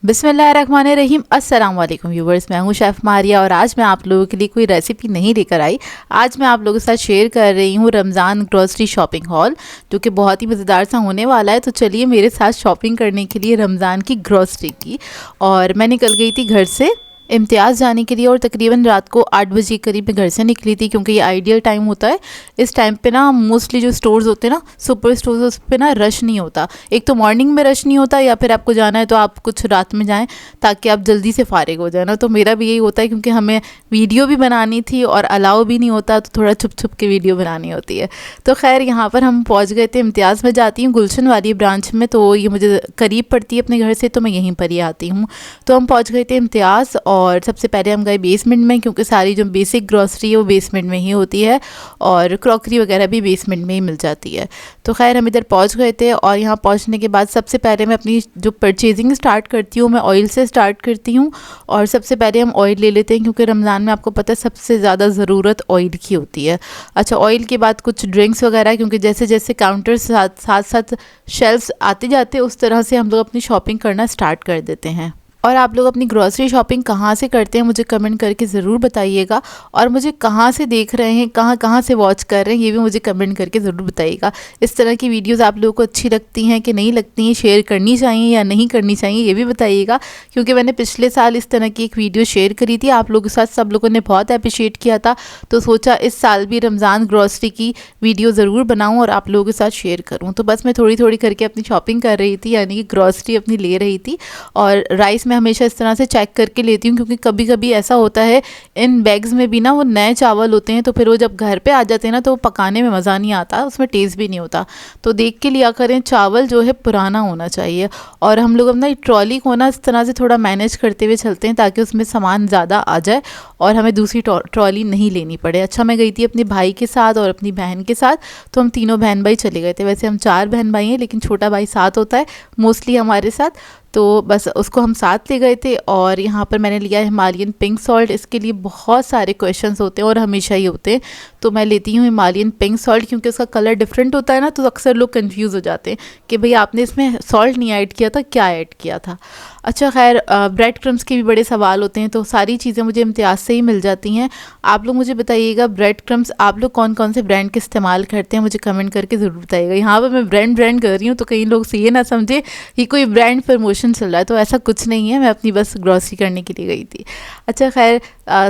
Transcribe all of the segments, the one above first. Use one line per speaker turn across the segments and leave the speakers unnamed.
बिस्मिल्लाहिर्रहमानिर्रहीम। अस्सलाम वालेकुम व्यूवर्स, मैं हूं शेफ़ मारिया और आज मैं आप लोगों के लिए कोई रेसिपी नहीं लेकर आई। आज मैं आप लोगों के साथ शेयर कर रही हूं रमज़ान ग्रॉसरी शॉपिंग हॉल, जो कि बहुत ही मज़ेदार सा होने वाला है। तो चलिए मेरे साथ शॉपिंग करने के लिए रमज़ान की ग्रॉसरी की। और मैं निकल गई थी घर से इम्तियाज़ जाने के लिए और तकरीबन रात को 8 बजे करीब मैं घर से निकली थी, क्योंकि ये आइडियल टाइम होता है। इस टाइम पे ना मोस्टली जो स्टोर्स होते हैं ना, सुपर स्टोर्स, उस पे ना रश नहीं होता। एक तो मॉर्निंग में रश नहीं होता, या फिर आपको जाना है तो आप कुछ रात में जाएं ताकि आप जल्दी से फारिग हो जाए ना। तो मेरा भी यही होता है, क्योंकि हमें वीडियो भी बनानी थी और अलाउ भी नहीं होता, तो थोड़ा छुप छुप के वीडियो बनानी होती है। तो खैर यहाँ पर हम पहुँच गए थे। इम्तियाज़ में जाती हूँ गुलशन वाली ब्रांच में, तो ये मुझे करीब पड़ती है अपने घर से, तो मैं यहीं पर ही आती हूँ। तो हम पहुँच गए थे इम्तियाज़ और सबसे पहले हम गए बेसमेंट में, क्योंकि सारी जो बेसिक ग्रॉसरी है वो बेसमेंट में ही होती है और क्रॉकरी वगैरह भी बेसमेंट में ही मिल जाती है। तो खैर हम इधर पहुंच गए थे और यहाँ पहुंचने के बाद सबसे पहले मैं अपनी जो परचेजिंग स्टार्ट करती हूँ, मैं ऑयल से स्टार्ट करती हूँ। और सबसे पहले हम ऑयल ले लेते हैं, क्योंकि रमज़ान में आपको पता है सबसे ज़्यादा ज़रूरत ऑयल की होती है। अच्छा, ऑयल के बाद कुछ ड्रिंक्स वगैरह, क्योंकि जैसे जैसे काउंटर साथ साथ शेल्फ्स आते जाते उस तरह से हम लोग अपनी शॉपिंग करना स्टार्ट कर देते हैं। और आप लोग अपनी ग्रॉसरी शॉपिंग कहाँ से करते हैं मुझे कमेंट करके ज़रूर बताइएगा। और मुझे कहाँ से देख रहे हैं, कहाँ कहाँ से वॉच कर रहे हैं, ये भी मुझे कमेंट करके ज़रूर बताइएगा। इस तरह की वीडियोस आप लोगों को अच्छी लगती हैं कि नहीं लगती हैं, शेयर करनी चाहिए या नहीं करनी चाहिए, ये भी बताइएगा। क्योंकि मैंने पिछले साल इस तरह की एक वीडियो शेयर करी थी आप लोगों के साथ, सब लोगों ने बहुत अप्रिशिएट किया था। तो सोचा इस साल भी रमज़ान ग्रॉसरी की वीडियो ज़रूर बनाऊँ और आप लोगों के साथ शेयर करूँ। तो बस मैं थोड़ी थोड़ी करके अपनी शॉपिंग कर रही थी, यानी कि ग्रॉसरी अपनी ले रही थी। और राइस हमेशा इस तरह से चेक करके लेती हूँ, क्योंकि कभी कभी ऐसा होता है इन बैग्स में भी ना वो नए चावल होते हैं, तो फिर वो जब घर पे आ जाते हैं ना तो वो पकाने में मज़ा नहीं आता, उसमें टेस्ट भी नहीं होता। तो देख के लिया करें, चावल जो है पुराना होना चाहिए। और हम लोग अपना ट्रॉली को ना इस तरह से थोड़ा मैनेज करते हुए चलते हैं ताकि उसमें सामान ज़्यादा आ जाए और हमें दूसरी ट्रॉली नहीं लेनी पड़े। अच्छा, मैं गई थी अपने भाई के साथ और अपनी बहन के साथ, तो हम तीनों बहन भाई चले गए थे। वैसे हम 4 बहन भाई हैं, लेकिन छोटा भाई साथ होता है मोस्टली हमारे साथ, तो बस उसको हम साथ ले गए थे। और यहाँ पर मैंने लिया हिमालयन पिंक सॉल्ट। इसके लिए बहुत सारे क्वेश्चंस होते हैं और हमेशा ही होते हैं, तो मैं लेती हूँ हिमालयन पिंक सॉल्ट, क्योंकि उसका कलर डिफरेंट होता है ना, तो अक्सर लोग कंफ्यूज हो जाते हैं कि भाई आपने इसमें सॉल्ट नहीं ऐड किया था, क्या ऐड किया था। अच्छा खैर, ब्रेड क्रम्स के भी बड़े सवाल होते हैं, तो सारी चीज़ें मुझे इम्तियाज़ से ही मिल जाती हैं। आप लोग मुझे बताइएगा ब्रेड क्रम्स आप लोग कौन कौन से ब्रांड के इस्तेमाल करते हैं, मुझे कमेंट करके ज़रूर बताइएगा। यहाँ पर मैं ब्रांड कर रही हूँ, तो कई लोग से ये ना समझे कि कोई ब्रांड प्रमोशन चल रहा है, तो ऐसा कुछ नहीं है, मैं अपनी बस ग्रॉसरी करने के लिए गई थी। अच्छा खैर,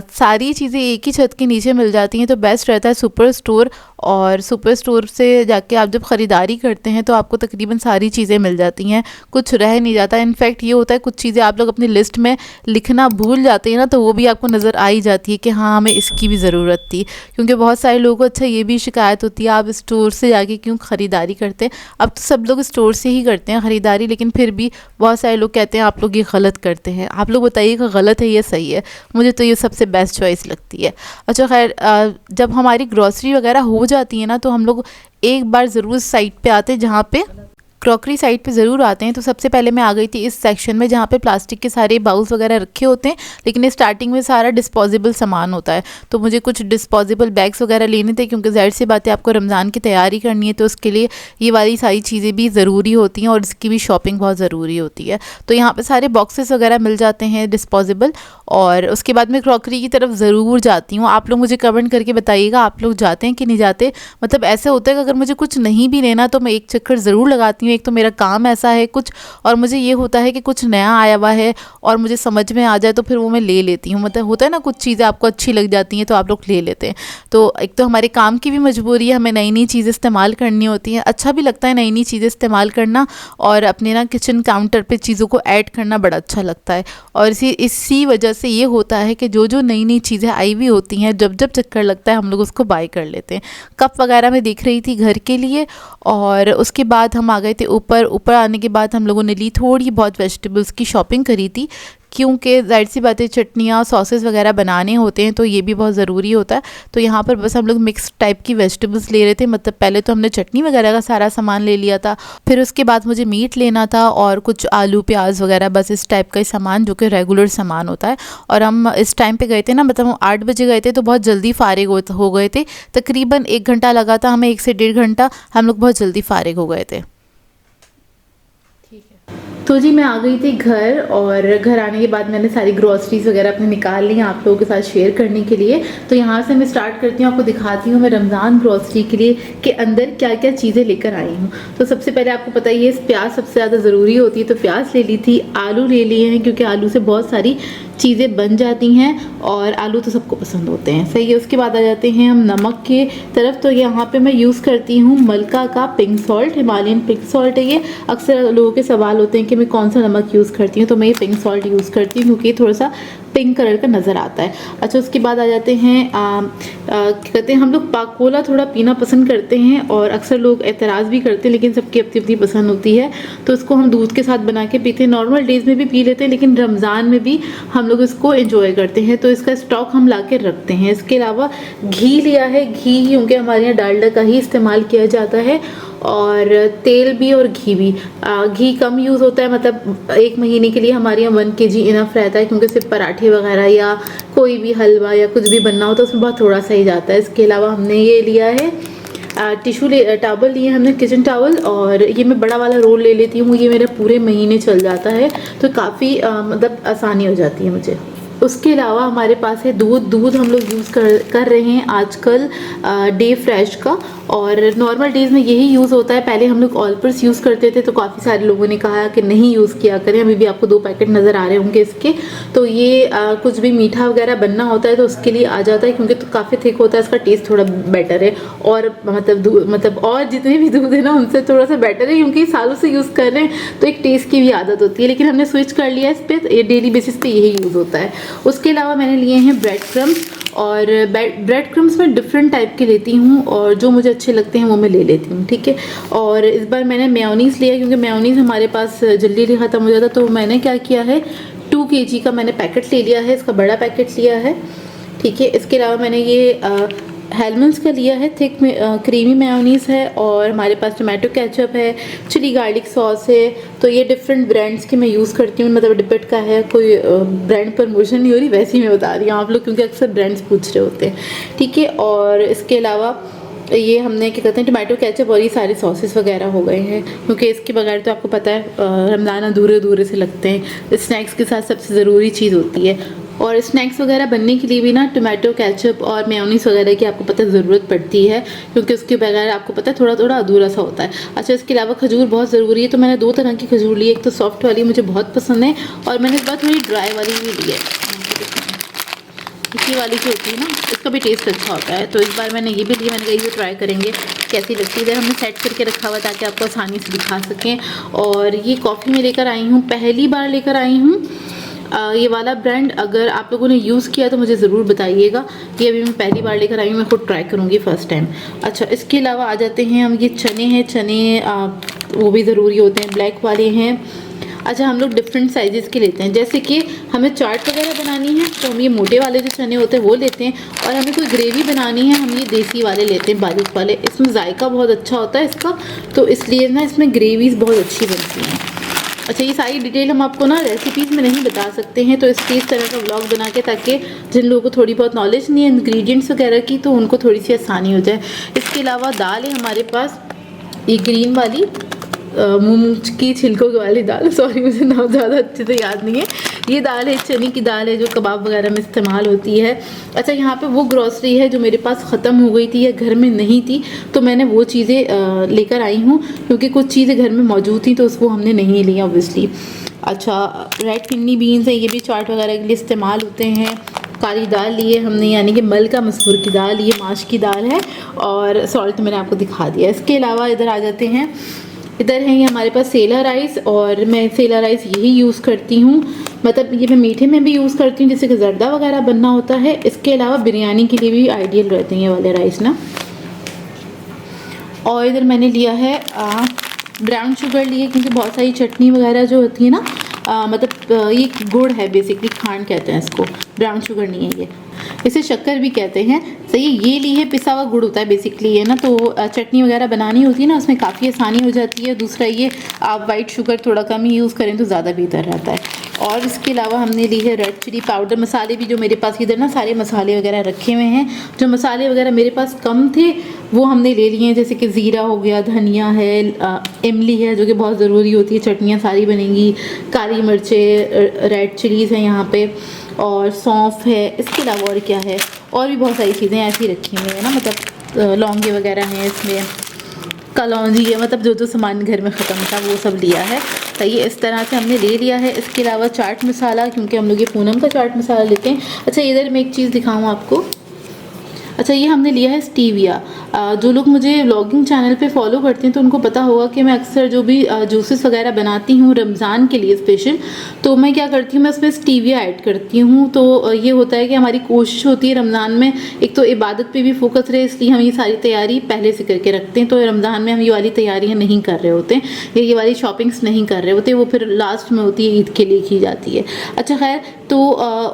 सारी चीज़ें एक ही छत के नीचे मिल जाती हैं, तो बेस्ट रहता है सुपर स्टोर। और सुपर स्टोर से जाके आप जब ख़रीदारी करते हैं तो आपको तकरीबन सारी चीज़ें मिल जाती हैं, कुछ रह नहीं जाता। इनफैक्ट ये होता है कुछ चीज़ें आप लोग अपनी लिस्ट में लिखना भूल जाते हैं ना, तो वो भी आपको नज़र आ ही जाती है कि हाँ हमें इसकी भी ज़रूरत थी। क्योंकि बहुत सारे लोगों को अच्छा ये भी शिकायत होती है, आप स्टोर से जाके क्यों ख़रीदारी करते हैं। अब तो सब लोग स्टोर से ही करते हैं ख़रीदारी, लेकिन फिर भी बहुत सारे लोग कहते हैं आप लोग ये गलत करते हैं। आप लोग बताइएगा गलत है या सही है, मुझे तो ये सबसे बेस्ट चॉइस लगती है। अच्छा खैर, जब हमारी ग्रॉसरी वगैरह हो जाती है ना, तो हम लोग एक बार ज़रूर साइट पे आते हैं, जहाँ पे क्रॉकरी साइड पे ज़रूर आते हैं। तो सबसे पहले मैं आ गई थी इस सेक्शन में, जहाँ पे प्लास्टिक के सारे बाउल्स वगैरह रखे होते हैं, लेकिन स्टार्टिंग में सारा डिस्पोजेबल सामान होता है। तो मुझे कुछ डिस्पोजेबल बैग्स वगैरह लेने थे, क्योंकि ज़ाहिर सी बात है आपको रमज़ान की तैयारी करनी है, तो उसके लिए ये वाली सारी चीज़ें भी ज़रूरी होती हैं और इसकी भी शॉपिंग बहुत ज़रूरी होती है। तो यहाँ पर सारे बॉक्सेस वगैरह मिल जाते हैं डिस्पोजेबल। और उसके बाद मैं क्रॉकरी की तरफ ज़रूर जाती हूँ। आप लोग मुझे कमेंट करके बताइएगा आप लोग जाते हैं कि नहीं जाते। मतलब ऐसे होता है कि अगर मुझे कुछ नहीं भी लेना तो मैं एक चक्कर ज़रूर लगाती हूँ। एक तो मेरा काम ऐसा है कुछ, और मुझे ये होता है कि कुछ नया आया हुआ है और मुझे समझ में आ जाए तो फिर वो मैं ले लेती हूँ। मतलब होता है ना कुछ चीज़ें आपको अच्छी लग जाती हैं तो आप लोग ले लेते हैं। तो एक तो हमारे काम की भी मजबूरी है, हमें नई नई चीज़ें इस्तेमाल करनी होती हैं। अच्छा भी लगता है नई नई चीज़ें इस्तेमाल करना, और अपने ना किचन काउंटर पर चीज़ों को ऐड करना बड़ा अच्छा लगता है। और इसी वजह से ये होता है कि जो जो नई नई चीज़ें आई हुई होती हैं, जब जब चक्कर लगता है हम लोग उसको बाय कर लेते हैं। कप वगैरह मैं देख रही थी घर के लिए। और उसके बाद हम आ गए थे ऊपर आने के बाद हम लोगों ने ली थोड़ी बहुत वेजिटेबल्स की शॉपिंग करी थी, क्योंकि ज़ाहिर सी बातें चटनियाँ सॉसेस वगैरह बनाने होते हैं, तो ये भी बहुत ज़रूरी होता है। तो यहाँ पर बस हम लोग मिक्स टाइप की वेजिटेबल्स ले रहे थे। मतलब पहले तो हमने चटनी वगैरह का सारा सामान ले लिया था, फिर उसके बाद मुझे मीट लेना था और कुछ आलू प्याज वगैरह, बस इस टाइप का ही सामान जो कि रेगुलर सामान होता है। और हम इस टाइम पे गए थे ना, मतलब हम 8 बजे गए थे, तो बहुत जल्दी फारिग हो गए थे। तकरीबन 1 घंटा लगा था हमें, 1 से 1.5 घंटा, हम लोग बहुत जल्दी फारिग हो गए थे। ठीक है। तो जी मैं आ गई थी घर, और घर आने के बाद मैंने सारी ग्रॉसरीज वगैरह अपने निकाल ली आप लोगों के साथ शेयर करने के लिए। तो यहाँ से मैं स्टार्ट करती हूँ, आपको दिखाती हूँ मैं रमज़ान ग्रॉसरी के लिए के अंदर क्या क्या चीज़ें लेकर आई हूँ। तो सबसे पहले आपको पता ही है प्याज सबसे ज़्यादा ज़रूरी होती है, तो प्याज ले ली थी। आलू ले लिए हैं क्योंकि आलू से बहुत सारी चीज़ें बन जाती हैं और आलू तो सबको पसंद होते हैं, सही है। उसके बाद आ जाते हैं हम नमक के तरफ। तो यहाँ पे मैं यूज़ करती हूँ मलका का pink salt, Himalayan pink salt है ये। अक्सर लोगों के सवाल होते हैं कि मैं कौन सा नमक यूज़ करती हूँ, तो मैं ये पिंक सॉल्ट यूज़ करती हूँ क्योंकि थोड़ा सा पिंक कलर का नज़र आता है। अच्छा, उसके बाद आ जाते हैं कहते हैं हम लोग पाकोला थोड़ा पीना पसंद करते हैं, और अक्सर लोग एतराज़ भी करते हैं, लेकिन सबकी अपनी अपनी पसंद होती है। तो इसको हम दूध के साथ बना के पीते हैं, नॉर्मल डेज़ में भी पी लेते हैं, लेकिन रमज़ान में भी हम लोग इसको एंजॉय करते हैं। तो इसका स्टॉक हम ला के रखते हैं। इसके अलावा घी लिया है, घी क्योंकि हमारे यहाँ डालडा का ही इस्तेमाल किया जाता है, और तेल भी और घी भी। घी कम यूज़ होता है, मतलब 1 महीने के लिए हमारे यहाँ 1 kg इनफ रहता है, क्योंकि सिर्फ पराठे वगैरह या कोई भी हलवा या कुछ भी बनना हो तो उसमें बहुत थोड़ा सा ही जाता है। इसके अलावा हमने ये लिया है टावल लिए हमने, किचन टावल, और ये मैं बड़ा वाला रोल ले लेती हूँ, ये मेरे पूरे महीने चल जाता है, तो काफ़ी मतलब आसानी हो जाती है मुझे। उसके अलावा हमारे पास है दूध हम लोग यूज़ कर रहे हैं आजकल डे फ्रेश का, और नॉर्मल डेज़ में यही यूज़ होता है। पहले हम लोग ऑलपर्स यूज़ करते थे, तो काफ़ी सारे लोगों ने कहा कि नहीं यूज़ किया करें। अभी भी आपको 2 पैकेट नज़र आ रहे होंगे इसके। तो ये कुछ भी मीठा वगैरह बनना होता है तो उसके लिए आ जाता है, क्योंकि तो काफ़ी थिक होता है, इसका टेस्ट थोड़ा बेटर है, और मतलब और जितने भी दूध है ना उनसे थोड़ा सा बेटर है, क्योंकि सालों से यूज़ कर रहे हैं तो एक टेस्ट की भी आदत होती है। लेकिन हमने स्विच कर लिया इस पर, ये डेली बेसिस पे यही यूज़ होता है। उसके अलावा मैंने लिए हैं ब्रेड क्रम्स, और ब्रेड क्रम्स मैं डिफरेंट टाइप के लेती हूँ, और जो मुझे अच्छे लगते हैं वो मैं ले लेती हूँ, ठीक है। और इस बार मैंने मेयोनीज़ लिया, क्योंकि मेयोनीज़ हमारे पास जल्दी ख़त्म हो जाता, तो मैंने क्या किया है 2 kg का मैंने पैकेट ले लिया है, इसका बड़ा पैकेट लिया है, ठीक है। इसके अलावा मैंने ये हेलमंड्स का लिया है, थिक में क्रीमी मेयोनीज़ है, और हमारे पास टोमेटो केचप है, चिली गार्लिक सॉस है। तो ये डिफरेंट ब्रांड्स की मैं यूज़ करती हूँ, मतलब डिपेंड का है, कोई ब्रांड प्रमोशन नहीं हो रही, वैसे ही मैं बता रही हूँ आप लोग, क्योंकि अक्सर ब्रांड्स पूछ रहे होते हैं, ठीक है। और इसके अलावा ये हमने क्या कहते हैं टोमेटो केचप, और ये सारे सॉसेस वगैरह हो गए हैं, क्योंकि इसके बगैर तो आपको पता है रमज़ान अधूरे अधूरे से लगते हैं। स्नैक्स के साथ सबसे ज़रूरी चीज़ होती है, और स्नैक्स वगैरह बनने के लिए भी ना टोमेटो केचप और मेयोनीज़ वगैरह की आपको पता है ज़रूरत पड़ती है, क्योंकि उसके बगैर आपको पता है थोड़ा थोड़ा अधूरा सा होता है। अच्छा, इसके अलावा खजूर बहुत ज़रूरी है, तो मैंने 2 तरह की खजूर ली है, एक तो सॉफ्ट वाली मुझे बहुत पसंद है, और मैंने इस बार थोड़ी ड्राई वाली भी ली है। इसी वाली जो होती है ना, इसका भी टेस्ट अच्छा होता है, तो इस बार मैंने ये भी लिया। मैंने कहा ये ट्राई करेंगे कैसी लगती है। इधर हमने सेट करके रखा हुआ ताकि आपको आसानी से दिखा सकें। और ये कॉफ़ी में लेकर आई हूँ, पहली बार लेकर आई हूँ ये वाला ब्रांड। अगर आप लोगों ने यूज़ किया तो मुझे ज़रूर बताइएगा। ये अभी मैं पहली बार लेकर आई हूँ, मैं खुद ट्राई करूँगी फर्स्ट टाइम। अच्छा, इसके अलावा आ जाते हैं हम, ये चने हैं, चने वो भी ज़रूरी होते हैं, ब्लैक वाले हैं। अच्छा, हम लोग डिफरेंट साइज़ के लेते हैं, जैसे कि हमें चाट वगैरह बनानी है तो हम ये मोटे वाले जो चने होते हैं वो लेते हैं, और हमें कोई ग्रेवी बनानी है हम ये देसी वाले लेते हैं, बारीक वाले। इसमें जायका बहुत अच्छा होता है इसका, तो इसलिए ना इसमें ग्रेवीज़ बहुत अच्छी बनती हैं। अच्छा, ये सारी डिटेल हम आपको ना रेसिपीज़ में नहीं बता सकते हैं, तो इसलिए इस तरह का व्लॉग बना के, ताकि जिन लोगों को थोड़ी बहुत नॉलेज नहीं है इंग्रेडिएंट्स वगैरह की, तो उनको थोड़ी सी आसानी हो जाए। इसके अलावा दाल है हमारे पास, ये ग्रीन वाली मूंग की छिलकों वाली दाल, सॉरी मुझे नाम ज़्यादा अच्छे से याद नहीं है। ये दाल है, चने की दाल है, जो कबाब वगैरह में इस्तेमाल होती है। अच्छा, यहाँ पे वो ग्रॉसरी है जो मेरे पास ख़त्म हो गई थी या घर में नहीं थी, तो मैंने वो चीज़ें लेकर आई हूँ, क्योंकि कुछ चीज़ें घर में मौजूद थी तो उसको हमने नहीं ली ऑब्वियसली। अच्छा, रेड किडनी बीन्स है, ये भी चाट वगैरह के लिए इस्तेमाल होते हैं। काली दाल ली है हमने, यानी कि मलका मसूर की दाल, ये माश की दाल है, और सॉल्ट मैंने आपको दिखा दिया। इसके अलावा इधर आ जाते हैं, इधर है ये हमारे पास सेला राइस, और मैं सेला राइस यही यूज़ करती हूँ, मतलब ये मैं मीठे में भी यूज़ करती हूँ, जैसे कि जर्दा वगैरह बनना होता है। इसके अलावा बिरयानी के लिए भी आइडियल रहते हैं ये वाले राइस ना। और इधर मैंने लिया है ब्राउन शुगर लिए, क्योंकि बहुत सारी चटनी वगैरह जो होती है ना, मतलब ये गुड़ है बेसिकली, खांड कहते हैं इसको, ब्राउन शुगर नहीं है ये, इसे शक्कर भी कहते हैं, सही। ये ली है पिसा हुआ गुड़ होता है बेसिकली ये ना, तो चटनी वगैरह बनानी होती है ना उसमें काफ़ी आसानी हो जाती है। दूसरा ये आप वाइट शुगर थोड़ा कम ही यूज़ करें तो ज़्यादा बेहतर रहता है। और इसके अलावा हमने ली है रेड चिली पाउडर। मसाले भी जो मेरे पास इधर ना सारे मसाले वगैरह रखे हुए हैं, जो मसाले वगैरह मेरे पास कम थे वो हमने ले लिए हैं, जैसे कि ज़ीरा हो गया, धनिया है, इमली है जो कि बहुत ज़रूरी होती है, चटनियाँ सारी बनेंगी, काली मिर्चें, रेड चिलीज़ हैं यहाँ पे, और सौंफ है। इसके अलावा और क्या है, और भी बहुत सारी चीज़ें ऐसी रखी हुई हैं ना, मतलब लौंगे वगैरह हैं इसमें, कलौंजी है, मतलब जो जो सामान घर में ख़त्म था वो सब लिया है। तो ये इस तरह से हमने ले लिया है। इसके अलावा चाट मसाला, क्योंकि हम लोग ये पूनम का चाट मसाला लेते हैं। अच्छा इधर मैं एक चीज़ दिखाऊँ आपको। अच्छा ये हमने लिया है स्टीविया। जो लोग मुझे व्लॉगिंग चैनल पे फॉलो करते हैं तो उनको पता होगा कि मैं अक्सर जो भी जूसेस वगैरह बनाती हूँ रमज़ान के लिए स्पेशल, तो मैं क्या करती हूँ, मैं उसमें स्टीविया ऐड करती हूँ। तो ये होता है कि हमारी कोशिश होती है रमज़ान में एक तो इबादत पे भी फोकस रहे, इसलिए हम ये सारी तैयारी पहले से करके रखते हैं। तो रमज़ान में हम ये वाली तैयारियाँ नहीं कर रहे होते हैं, ये वाली शॉपिंग्स नहीं कर रहे होते, वो फिर लास्ट में होती है, ईद के लिए की जाती है। अच्छा खैर, तो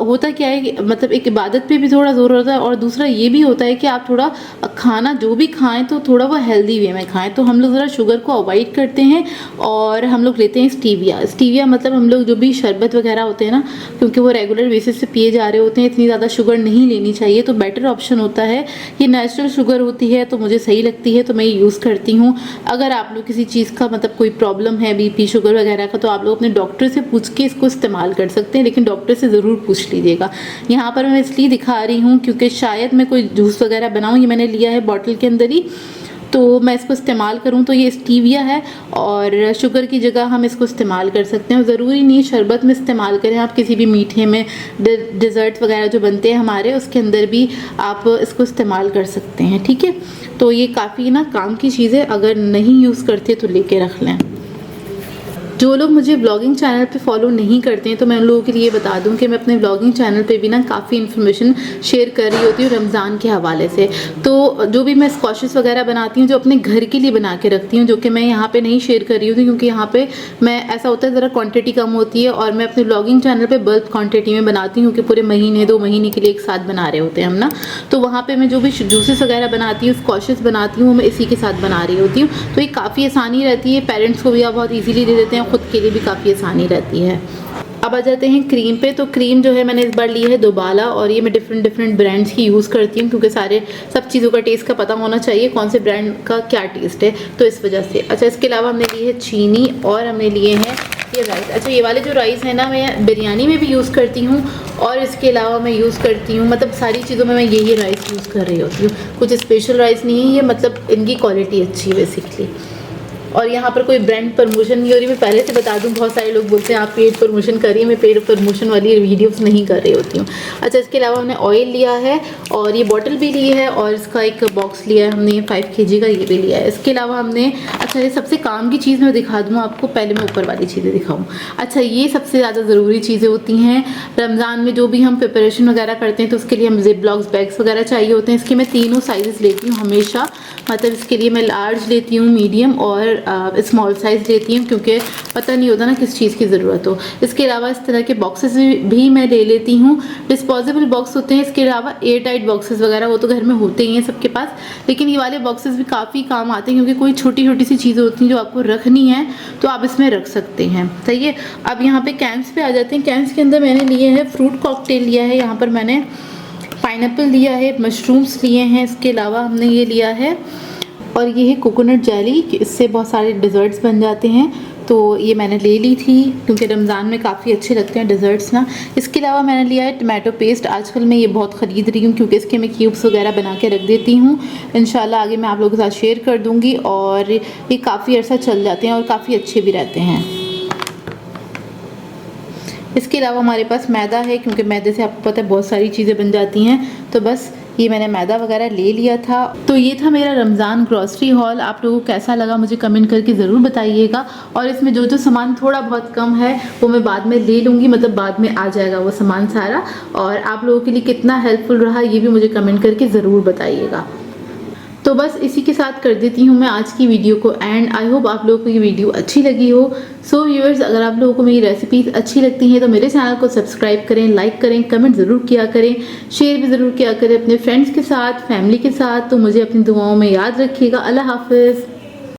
होता क्या है कि मतलब एक इबादत पे भी थोड़ा ज़ोर होता है, और दूसरा ये भी होता है कि आप थोड़ा खाना जो भी खाएं तो थोड़ा वो हेल्दी वे में खाएं। तो हम लोग ज़रा शुगर को अवॉइड करते हैं और हम लोग लेते हैं स्टीविया। स्टीविया मतलब हम लोग जो भी शरबत वगैरह होते हैं ना, क्योंकि वो रेगुलर बेसिस से पिए जा रहे होते हैं, इतनी ज़्यादा शुगर नहीं लेनी चाहिए, तो बेटर ऑप्शन होता है। ये नेचुरल शुगर होती है तो मुझे सही लगती है, तो मैं यूज़ करती हूँ। अगर आप लोग किसी चीज़ का मतलब कोई प्रॉब्लम है, बीपी शुगर वगैरह का, तो आप लोग अपने डॉक्टर से पूछ के इसको इस्तेमाल कर सकते हैं, लेकिन डॉक्टर से ज़रूर पूछ लीजिएगा। यहाँ पर मैं इसलिए दिखा रही हूँ क्योंकि शायद मैं कोई जूस वगैरह बनाऊँ। ये मैंने लिया है बॉटल के अंदर ही, तो मैं इसको इस्तेमाल करूँ तो ये स्टीविया है, और शुगर की जगह हम इसको इस्तेमाल कर सकते हैं। ज़रूरी नहीं शरबत में इस्तेमाल करें, आप किसी भी मीठे में, डिज़र्ट वगैरह जो बनते हैं हमारे, उसके अंदर भी आप इसको इस्तेमाल कर सकते हैं। ठीक है, तो ये काफ़ी ना काम की चीज़ है, अगर नहीं यूज़ करते तो लेके रख लें। जो लोग मुझे ब्लॉगिंग चैनल पे फॉलो नहीं करते हैं तो मैं उन लोगों के लिए बता दूं कि मैं अपने ब्लॉगिंग चैनल पे भी ना काफ़ी इन्फॉर्मेशन शेयर कर रही होती हूँ रमज़ान के हवाले से। तो जो भी मैं स्क्वैशेस वगैरह बनाती हूँ, जो अपने घर के लिए बना के रखती हूँ, जो कि मैं यहाँ पे नहीं शेयर कर रही होती, क्योंकि यहाँ पे मैं ऐसा होता है ज़रा क्वान्टिटी कम होती है, और मैं अपने ब्लॉगिंग चैनल पर बल्क क्वान्टिटी में बनाती हूँ, क्योंकि पूरे महीने 2 महीने के लिए एक साथ बना रहे होते हैं हम ना। तो वहाँ पर मैं जो भी जूसेस वगैरह बनाती हूँ, स्क्वैशेस बनाती हूँ, मैं इसी के साथ बना रही होती हूँ। तो ये काफ़ी आसानी रहती है, पेरेंट्स को भी आप बहुत ईजीली दे देते हैं, खुद के लिए भी काफ़ी आसानी रहती है। अब आ जाते हैं क्रीम पे। तो क्रीम जो है मैंने इस बार ली है दोबाला, और ये मैं डिफरेंट ब्रांड्स की यूज़ करती हूँ, क्योंकि सब चीज़ों का टेस्ट का पता होना चाहिए, कौन से ब्रांड का क्या टेस्ट है, तो इस वजह से। अच्छा इसके अलावा हमने ली है चीनी, और हमने लिए हैं ये राइस। अच्छा ये वाले जो राइस है ना, मैं बिरयानी में भी यूज़ करती हूँ, और इसके अलावा मैं यूज़ करती हूँ, मतलब सारी चीज़ों में मैं यही राइस यूज़ कर रही होती हूँ। कुछ स्पेशल राइस नहीं है ये, मतलब इनकी क्वालिटी अच्छी है बेसिकली। और यहाँ पर कोई ब्रांड प्रमोशन नहीं हो रही, मैं पहले से बता दूँ, बहुत सारे लोग बोलते हैं आप पेड प्रमोशन करिए, मैं पेड प्रमोशन वाली वीडियोस नहीं कर रही होती हूँ। अच्छा इसके अलावा हमने ऑयल लिया है, और ये बॉटल भी ली है, और इसका एक बॉक्स लिया है हमने 5 kg का, ये भी लिया है। इसके अलावा हमने, अच्छा ये सबसे काम की चीज़ मैं दिखा दूँ आपको, पहले मैं ऊपर वाली चीज़ें दिखाऊँ। अच्छा ये सबसे ज़्यादा ज़रूरी चीज़ें होती हैं रमज़ान में, जो भी हम प्रिपरेशन वगैरह करते हैं तो उसके लिए हम जिप लॉक्स बैग्स वगैरह चाहिए होते हैं। इसके मैं तीनों साइज़ लेती हूँ हमेशा, मतलब इसके लिए मैं लार्ज लेती हूँ, मीडियम और स्मॉल साइज़ लेती हूँ, क्योंकि पता नहीं होता ना किस चीज़ की ज़रूरत हो। इसके अलावा इस तरह के बॉक्सेस भी मैं ले लेती हूँ, डिस्पोजेबल बॉक्स होते हैं। इसके अलावा एयर टाइट बॉक्सेस वगैरह वो तो घर में होते ही हैं सबके पास, लेकिन ये वाले बॉक्सेस भी काफ़ी काम आते हैं, क्योंकि कोई छोटी छोटी सी चीज़ें होती हैं जो आपको रखनी है तो आप इसमें रख सकते हैं। सही है, अब यहाँ पे कैंस पे आ जाते हैं। कैंस के अंदर मैंने लिए है फ्रूट कॉकटेल लिया है, यहाँ पर मैंने पाइनएप्पल लिया है, मशरूम्स लिए हैं, इसके अलावा हमने ये लिया है, और ये है कोकोनट जेली, इससे बहुत सारे डिज़र्ट्स बन जाते हैं, तो ये मैंने ले ली थी क्योंकि रमज़ान में काफ़ी अच्छे लगते हैं डिज़र्ट्स ना। इसके अलावा मैंने लिया है टमाटो पेस्ट, आजकल मैं ये बहुत ख़रीद रही हूँ, क्योंकि इसके मैं क्यूब्स वगैरह बना के रख देती हूँ, इंशाल्लाह आगे मैं आप लोगों के साथ शेयर कर दूँगी, और ये काफ़ी अर्सा चल जाते हैं और काफ़ी अच्छे भी रहते हैं। इसके अलावा हमारे पास मैदा है, क्योंकि मैदे से आपको पता है बहुत सारी चीज़ें बन जाती हैं, तो बस ये मैंने मैदा वगैरह ले लिया था। तो ये था मेरा रमज़ान ग्रॉसरी हॉल। आप लोगों को कैसा लगा मुझे कमेंट करके ज़रूर बताइएगा, और इसमें जो जो सामान थोड़ा बहुत कम है वो मैं बाद में ले लूँगी, मतलब बाद में आ जाएगा वो सामान सारा, और आप लोगों के लिए कितना हेल्पफुल रहा ये भी मुझे कमेंट करके ज़रूर बताइएगा। तो बस इसी के साथ कर देती हूँ मैं आज की वीडियो को एंड। आई होप आप लोगों को ये वीडियो अच्छी लगी हो। सो व्यूअर्स, अगर आप लोगों को मेरी रेसिपीज़ अच्छी लगती हैं तो मेरे चैनल को सब्सक्राइब करें, लाइक करें, कमेंट ज़रूर किया करें, शेयर भी ज़रूर किया करें अपने फ्रेंड्स के साथ, फैमिली के साथ। तो मुझे अपनी दुआओं में याद रखिएगा। अल्लाह हाफ़िज़।